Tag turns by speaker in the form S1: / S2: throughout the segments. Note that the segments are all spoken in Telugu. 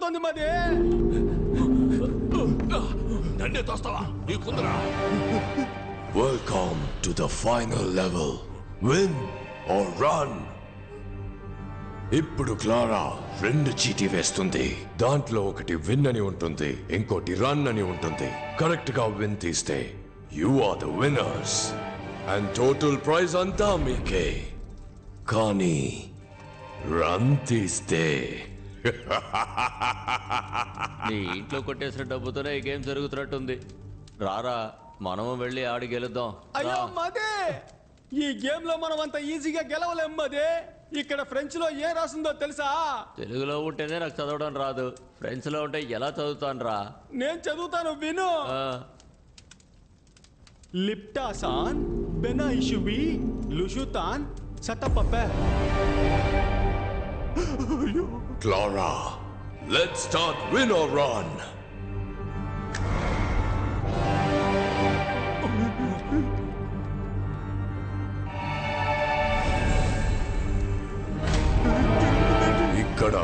S1: జరుగుతోంది మదే.
S2: నన్నే తోస్తావా నీకుందరా?
S3: Welcome to the final level. Win or run. ఇప్పుడు క్లారా 2 చీటీ వేస్తుంది. దాంట్లో ఒకటి విన్ అని ఉంటుంది, ఇంకోటి రన్ అని ఉంటుంది. కరెక్ట్ గా విన్ తీస్తే you are the winners and total prize అంతా మీకే. కానీ రన్ తీస్తే
S4: నీ ఇంట్లో కొట్టేసిన డబ్బుతోనే ఈ గేమ్ జరుగుతున్నట్టుంది. రారా మనము వెళ్ళి ఆడి గెలుద్దాం.
S1: అయ్యో మదే, ఈ గేమ్ లో మనం అంత ఈజీగా గెలవలేం మదే. ఇక్కడ ఫ్రెంచ్ లో ఏం రాసిందో తెలుసా?
S4: తెలుగులో ఉంటేనే నాకు చదవడం రాదు, ఫ్రెంచ్ లో ఉంటే ఎలా చదువుతాను రా?
S1: నేను చదువుతాను విను. లిప్టాసాన్ బెనాయిషువి లుషుతాన్ సతపపే.
S3: Clara, let's start win or run. ఇక్కడ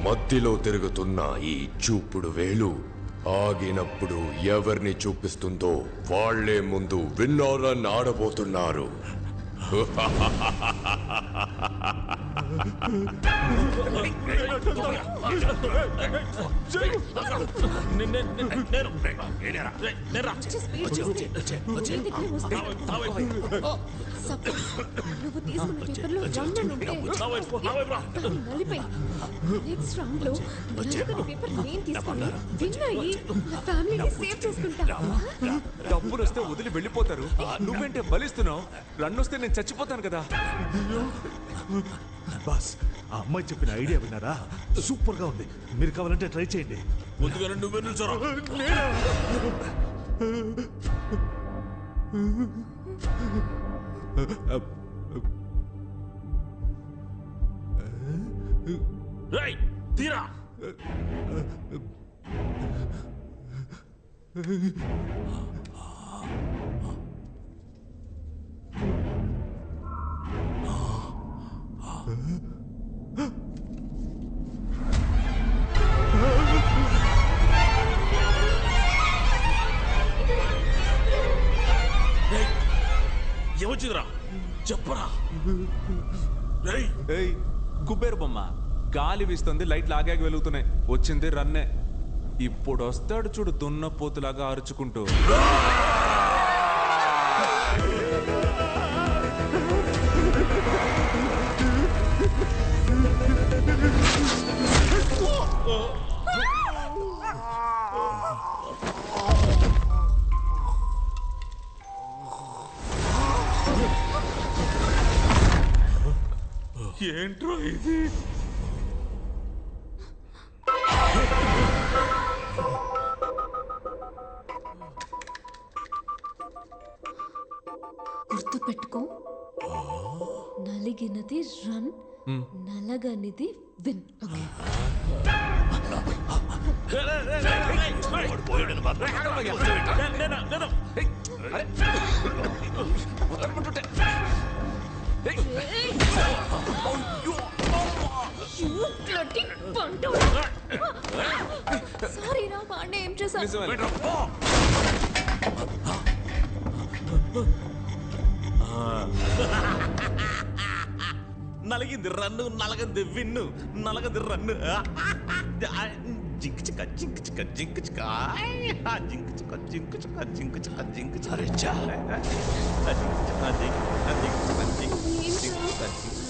S3: మధ్యలో తిరుగుతున్న ఈ చూపుడు వేలు ఆగినప్పుడు ఎవరిని చూపిస్తుందో వాళ్లే ముందు విన్ ఆర్ రన్ ఆడబోతున్నారు.
S5: నువ్వు తీసుకున్న పేపర్లో రన్ అని ఉంటే నలిపై నెక్స్ట్ రౌండ్ లో నలుగురి పేపర్ నేను తీసుకుని విన్ అయ్యి నా ఫ్యామిలీని సేవ్ చేసుకుంటా.
S6: డబ్బులు వస్తే వదిలి వెళ్ళిపోతారు, నువ్వేంటే బలిస్తున్నావు? రన్ వస్తే నేను చచ్చిపోతాను కదా.
S7: బాస్, ఆ అమ్మాయి చెప్పిన ఐడియా విన్నారా? సూపర్ గా ఉంది. మీరు కావాలంటే ట్రై చేయండి.
S2: ముందుగా నువ్వే నిల్చోరా. రేయ్ తీరా. ఏమొచ్చిందిరా చెప్పరా?
S6: ఏయ్ కుబేరు బొమ్మ, గాలి వీస్తుంది, లైట్ లాగాకి వెలుగుతున్నాయి. వచ్చింది రన్నే. ఇప్పుడు వస్తాడు చూడు దున్నపోతులాగా అరుచుకుంటూ.
S2: ఏంట్రా ఇది?
S5: గుర్తు పెట్టుకో, నలిగినది రన్, నలగనిది విన్. సారీ రా పాండే, ఏం చేశాను?
S2: నలిగింది రన్ను, నలగంది విన్ను, నలగంది రన్ను. జింక్ చిక్క జింక్ చిక్క జింక్ చిక్క జింక్ చిక్క జింక్ చిక్క జింక్ చిక్క జింక్ చిక్క.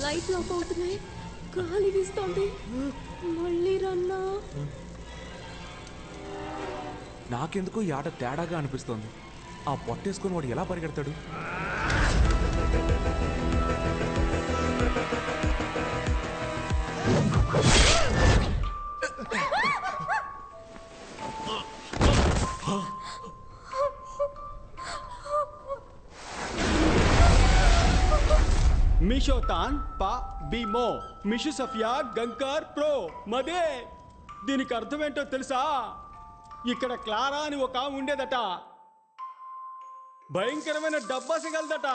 S5: లైట్ ఆఫ్ అవుతున్నాయి, గాలి వీస్తోంది. మళ్ళీ రన్నా.
S6: నాకెందుకు ఈ ఆట తేడాగా అనిపిస్తోంది. ఆ పొట్టేసుకొని వాడు ఎలా పరిగెడతాడు?
S1: మిషోతాన్ పా బిమో మిషు సఫియా గంకర్ ప్రో మదే. దీనికి అర్థమేంటో తెలుసా? ఇక్కడ క్లారా అని ఒక ఆమె ఉండేదట. భయంకరమైన డబ్బాసగలదట.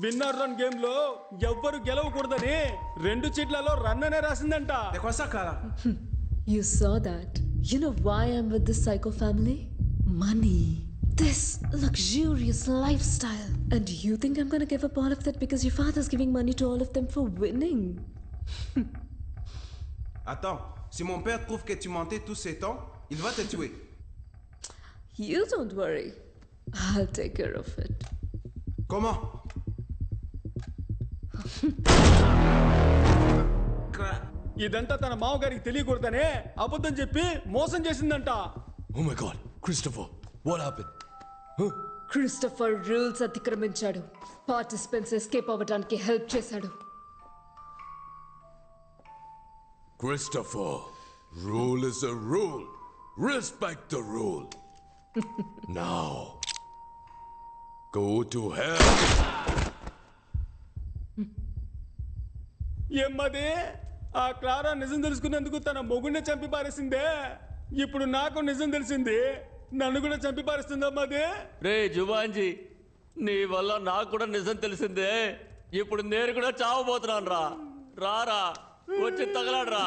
S1: విన్నర్ రన్ గేమ్ లో ఎవ్వరు గెలవకూడదని 2 చీట్లలో రన్ అనే రాసిందంట.
S5: You saw that. You know why I'm with this psycho family? Money. This luxurious lifestyle. And you think I'm gonna give up all of that because your father's giving money to all of them for winning?
S8: Attends, si mon père trouve que tu mentais tout ce temps, il va te tuer.
S5: You don't worry. I'll take care of it.
S8: Comment?
S1: ఇదంతా తన మామగారికి తెలియకూడదనే అబద్ధం చెప్పి మోసం చేసిందంట.
S3: Oh my god, Christopher, what happened? Huh?
S5: Christopher rules అతిక్రమించాడు. పార్టిసిపెంట్స్ ఎస్కేప్ అవ్వడానికి హెల్ప్ చేశాడు.
S3: Christopher, rule is a rule. Respect the rule. Now, go to hell.
S1: ఏమ్మది ఆ క్లారా నిజం తెలుసుకున్నందుకు తన మొగుడిని చంపి పారేసిందే. ఇప్పుడు నాకు నిజం తెలిసింది, నన్ను కూడా చంపి పారేస్తుందమ్మది.
S4: రే జుబాంజీ, నీ వల్ల నాకు కూడా నిజం తెలిసిందే. ఇప్పుడు నేను కూడా చావబోతున్నాను రా. రారా వచ్చి తగలాడరా.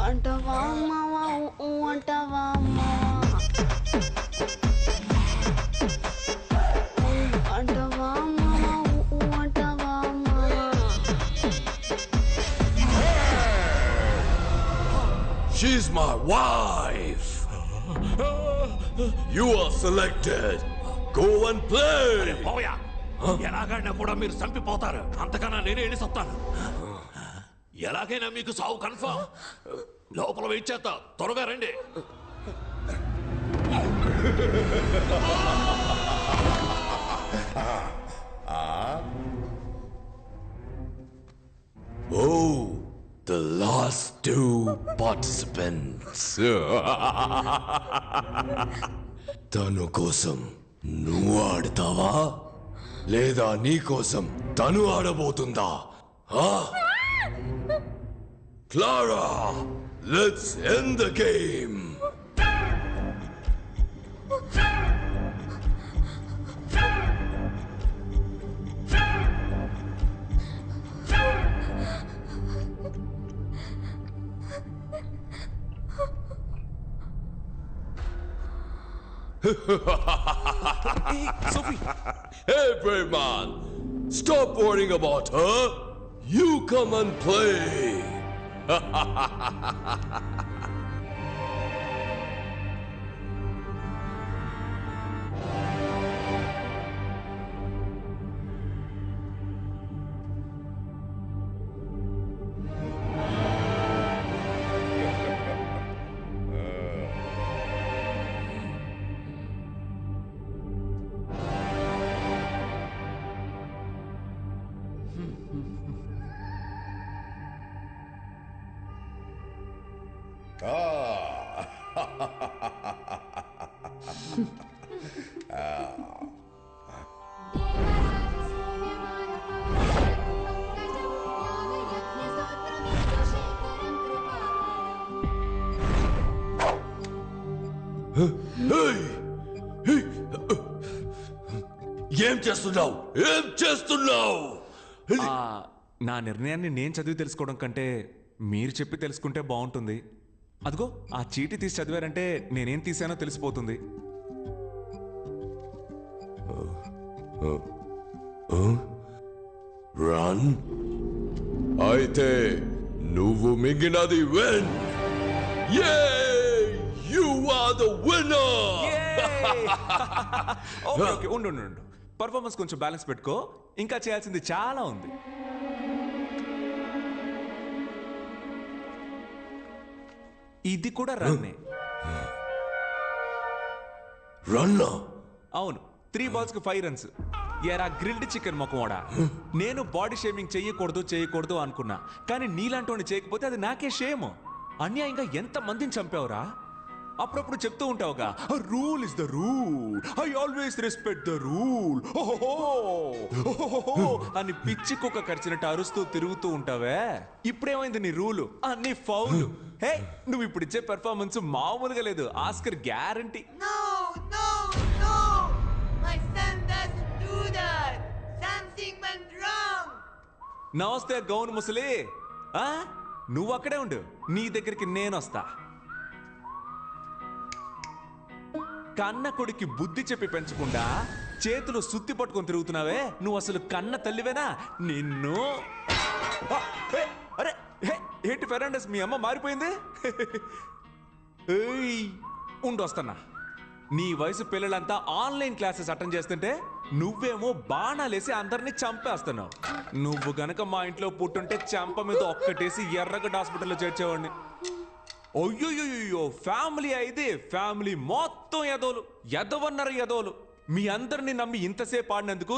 S9: అంటవా మావా అంటవా మావా అంటవా మావా అంటవా మావా.
S3: She's my wife. You are selected. Go and play.
S7: పోయా ఎలాగైనా కూడా మీరు చంపిపోతారు. అంతకన్నా నేనే వెళ్ళి చెప్తాను. ఎలాగైనా మీకు సావు కన్ఫర్మ్. లోపల వెయిట్ చేస్తా, త్వరగా రండి.
S3: Oh, the last two participants. తను కోసం నువ్వు ఆడతావా లేదా నీ కోసం తను ఆడబోతుందా? Clara, let's end the game.
S6: Sophie,
S3: Hey, brave man, stop worrying about her. You come and play. ఏం చేస్తున్నావు?
S6: నా నిర్ణయాన్ని నేను చదివి తెలుసుకోవడం కంటే మీరు చెప్పి తెలుసుకుంటే బాగుంటుంది. అదిగో ఆ చీటీ తీసి చదివారంటే నేనేం తీసానో తెలిసిపోతుంది.
S3: రన్ అయితే నువ్వు మిగిలినది win. You are the winner.
S6: Okay ఉండు. పర్ఫార్మెన్స్ కొంచెం బ్యాలెన్స్ పెట్టుకో, ఇంకా చేయాల్సింది చాలా ఉంది. ఇది కూడా రన్నే.
S3: రన్నా?
S6: అవును, 3 balls కి 5 runs. ఎరా గ్రిల్డ్ చికెన్ మొక్కమోడా, నేను బాడీ షేమింగ్ చేయకూడదు అనుకున్నా, కానీ నీలాంటి చేయకపోతే అది నాకే షేమ్. అన్యాయంగా ఎంత మందిని చంపావురా? అప్పుడప్పుడు చెప్తూ ఉంటావుగా, rule is the rule, I always respect the rule అని పిచ్చి కుక్క కరిచినట్టు అరుస్తూ తిరుగుతూ ఉంటావే. ఇప్పుడేమైంది నీ రూలు? అన్ని ఫౌల్. హే, నువ్వు ఇప్పుడు ఇచ్చే పెర్ఫార్మెన్స్ మామూలుగా లేదు, ఆస్కర్ గ్యారంటీ. నమస్తే గౌన్ ముసలి, నువ్వు అక్కడే ఉండు, నీ దగ్గరికి నేను వస్తా. కన్న కొడుక్కి బుద్ధి చెప్పి పెంచకుండా చేతులు సుత్తి పట్టుకొని తిరుగుతున్నావే, నువ్వు అసలు కన్న తల్లివేనా? నిన్ను అరే ఏంటి ఫెర్నాండెస్, మీ అమ్మ మారిపోయింది? ఉండొస్తున్నా. నీ వయసు పిల్లలంతా ఆన్లైన్ క్లాసెస్ అటెండ్ చేస్తుంటే నువ్వేమో బాణాలేసి అందరినీ చంపేస్తున్నావు. నువ్వు గనక మా ఇంట్లో పుట్టుంటే చంప మీద ఒక్కటేసి ఎర్రగడ్డ హాస్పిటల్లో చేర్చేవాడిని. అయ్యో, ఫ్యామిలీ అయితే ఫ్యామిలీ మొత్తం ఎదవన్నారు. మీ అందరిని నమ్మి ఇంతసేపు ఆడినందుకు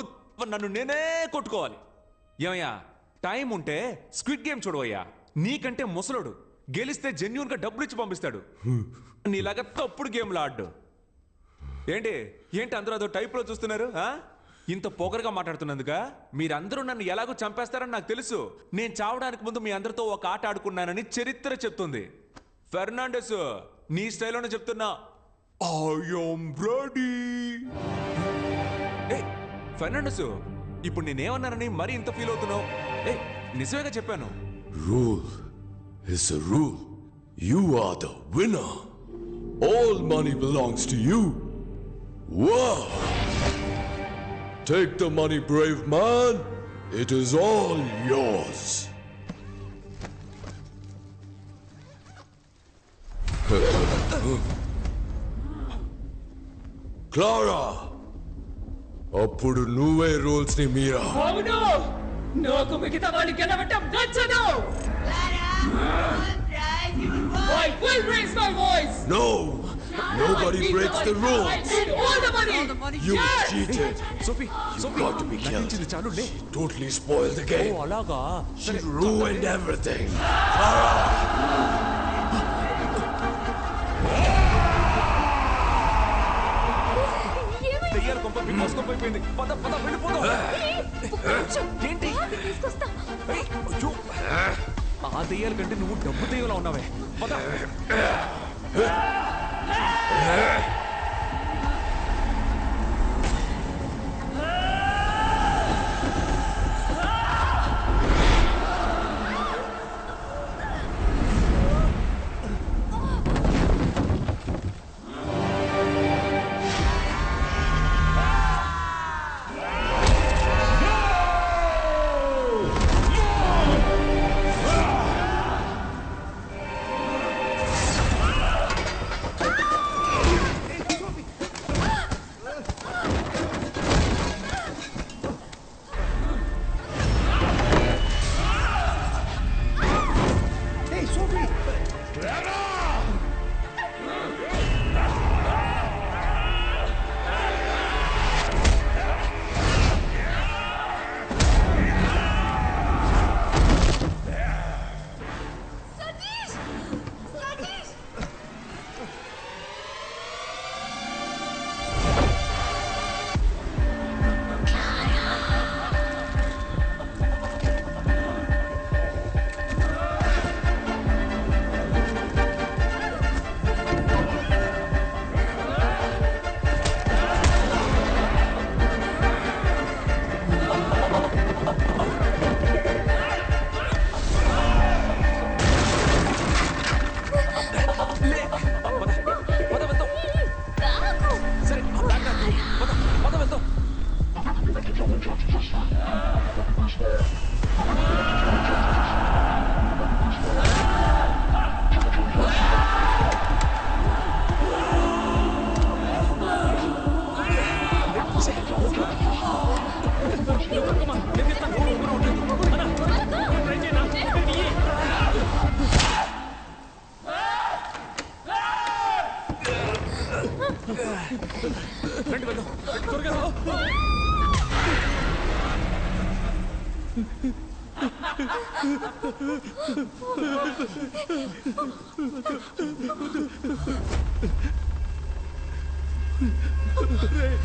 S6: నన్ను నేనే కొట్టుకోవాలి. ఏమయ్యా, టైం ఉంటే స్క్విడ్ గేమ్ చూడవయ్యా. నీకంటే ముసలోడు, గెలిస్తే జెన్యూన్ గా డబ్బులు ఇచ్చి పంపిస్తాడు. నీలాగా తప్పుడు గేమ్లు ఆడ్డు. ఏంటి అందరూ అదో టైప్లో చూస్తున్నారు? ఇంత పొగరుగా మాట్లాడుతున్నందుగా? మీరందరూ నన్ను ఎలాగో చంపేస్తారని నాకు తెలుసు. నేను చావడానికి ముందు మీ అందరితో ఒక ఆట ఆడుకున్నానని చరిత్ర చెప్తుంది. ఫెర్నాండెస్, నీ స్టైల్లోనే చెప్తున్నా, ఐ యామ్ రెడీ. ఫెర్నాండెస్, ఇప్పుడు నేనేమన్నానని మరి ఇంత ఫీల్ అవుతున్నావు? నిజమేగా చెప్పాను.
S3: Rule is a rule. You are the winner. All money belongs to you. Wow! Take the money, brave man. It is all yours. Clara! అప్పుడు నువ్వే రూల్స్ ని మీరా.
S10: అవును, నాకు మిగతా వాళ్ళు గెలవటం నచ్చదు. I will raise my voice.
S3: No! Nobody breaks the rules.
S10: I need all the money.
S3: You cheated.
S6: Sophie,
S3: got to be killed. She totally spoiled the game.
S6: ఓ అలాగా?
S3: She ruined everything.
S6: దెయ్యాల కొంప మోసుకొనిపోయింది. పద వెళ్ళిపోదాం. ఏంటి? అయ్యో, ఆ దెయ్యాల కంటే నువ్వు డబ్బు దెయ్యంలా ఉన్నావే. పద.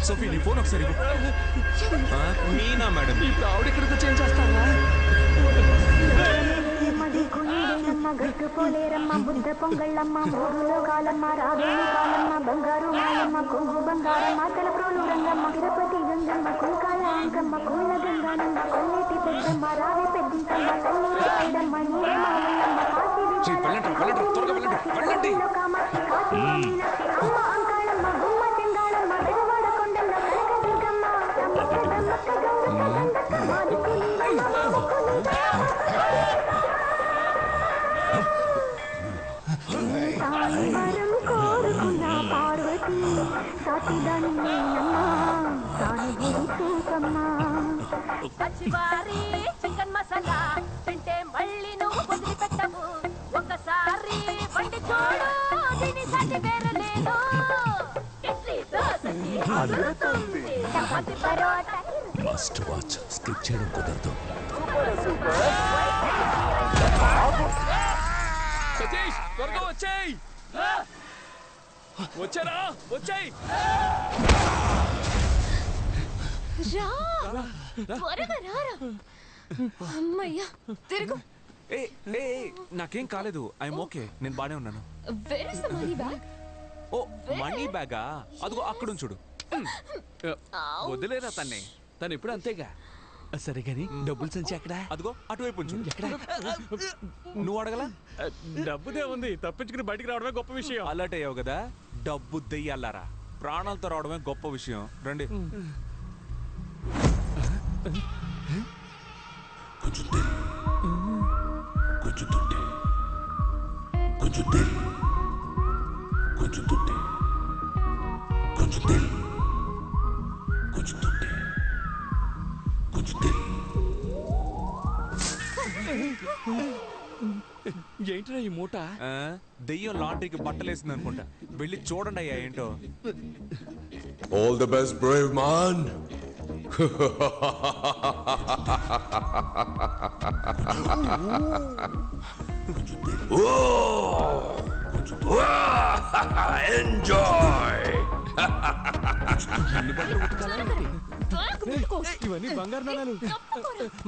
S6: సోఫీ నీ ఫోన్ ఒకసారి మీనా మేడం
S10: ఇప్పుడు ఆవిడ ఇక్కడికి చేంజ్ చేస్తావా
S9: గట్టు పోలేరమ్మ బుద్ధ పొంగళ్ళమ్మ మూడులో కాలమ్మ రావేణి కాలమ్మ బంగారు మాయమ్మ కొంగు బంగారమ్మ తలప్రోలు రంగమ్మ తిరుపతి గంగమ్మ కుంకాల అంకమ్మ కూల గంగానమ్మ కొల్లేటి పెద్దమ్మ రావి పెద్దింటమ్మ కల్లూరు ఐడమ్మ నీరే మామల్లమ్మ కాశీ కామాక్షి కాశీ మీనాక్షి అమ్మ అంకాళమ్మ గుమ్మ చెంగాళమ్మ పెదవాడ కొండమ్మ కనక దుర్గమ్మ వరం కోరుకున్న పార్వతి సాటిదాని చికెన్ మసాలా తింటే మళ్ళీ నువ్వు వదిలిపెట్టవు ఒకసారి వండి చూడు దీని సాటి వేరు లేదు
S7: మస్ట్ వాచ్ స్కిప్ చేయడం కుదరదు.
S6: సతీష్ త్వరగా వచ్చేయ్. వచ్చారా వచ్చేయ్.
S5: త్వరగా రారా. అమ్మయ్యా తిరుగు.
S6: నాకేం కాలేదు. I'm okay. నేను బానే ఉన్నాను.
S5: Where is the money bag?
S6: Oh money బ్యాగా అదిగో అక్కడ చూడు.
S7: వదిలేరా తన్నే, తను ఇప్పుడు అంతేగా. సరే గాని డబ్బులు సంచి ఎక్కడ?
S6: అదిగో అటువైపు చూడు. ఎక్కడ నువ్వు అడగలా?
S1: డబ్బుదే ఉంది, తప్పించుకుని బయటికి రావడమే గొప్ప విషయం.
S6: అలర్ట్ అయ్యావు కదా. డబ్బు దెయ్యాలారా, ప్రాణాలతో రావడమే గొప్ప విషయం. రండి.
S7: ఏంట్రా ఈ మూట?
S6: దెయ్యం లాండ్రీకి బట్టలేసింది అనుకుంటా. వెళ్ళి చూడండి అయ్యా ఏంటో.
S3: All the best, brave man. Enjoy.
S1: ఇవన్నీ బంగారు నాణాలు.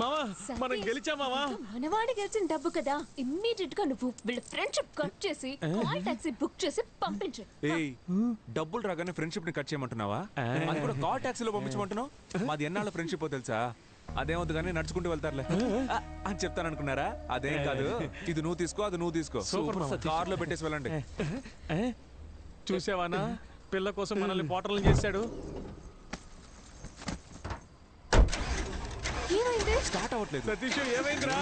S1: మావా మనం గెలిచాం మావా.
S5: మనవాడి గెలిచిన డబ్బు కదా. ఇమ్మీడియట్ గా నువ్వు వీళ్ళ ఫ్రెండ్షిప్ కట్ చేసి కాల్ టాక్సీ బుక్ చేసి పంపించు.
S6: ఏయ్ డబ్బులు రాగానే ఫ్రెండ్షిప్ ని కట్ చేయమంటున్నావా? అది కూడా కాల్ టాక్సీలో పంపించమంటున్నావు. మాది ఎన్నాళ్ళ ఫ్రెండ్షిప్ తెలుసా? అదేమవుతుంది కానీ నడుచుకుంటూ వెళ్తారులే అని చెప్తాను అనుకున్నారా? అదేం కాదు. ఇది నువ్వు తీసుకో, అది నువ్వు తీసుకో. కార్ లో పెట్టేసి వెళ్ళండి.
S1: చూసావానా పిల్ల కోసం మనల్ని పోటర్లు చేశాడు.
S6: స్టార్ట్ అవ్వట్లేదు.
S1: సతీష్ ఏమైందిరా?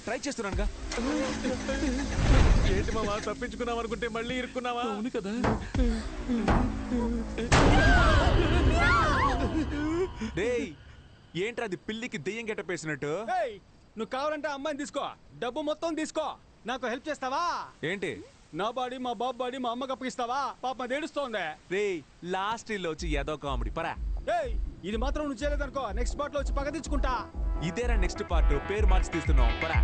S6: ట్రై చేస్తున్నానుగా.
S1: ఏంటి మావా తప్పించుకున్నాం అనుకుంటే మళ్ళీ ఇరుక్కున్నావా? అవును కదా.
S6: డేయ్ ఏంట్రా అది పిల్లికి దెయ్యం గెట్టపేసినట్టు?
S1: నువ్వు కావాలంటే అమ్మాయిని తీసుకో, డబ్బు మొత్తం తీసుకో. నాకు హెల్ప్ చేస్తావా?
S6: ఏంటి?
S1: నా బాడీ మా బాబు బాడీ మా అమ్మకి అప్పగిస్తావా? పాప అది ఏడుస్తోంది.
S6: రేయ్ లాస్ట్ లో వచ్చి ఏదో కామెడీ పరా.
S1: ఇది మాత్రం నువ్వు చేయలేదనుకో, నెక్స్ట్ పార్ట్ లో వచ్చి పగ తెచ్చుకుంటా.
S6: ఇదేరా నెక్స్ట్ పార్ట్. పేరు మార్చి తీస్తున్నావు పరా.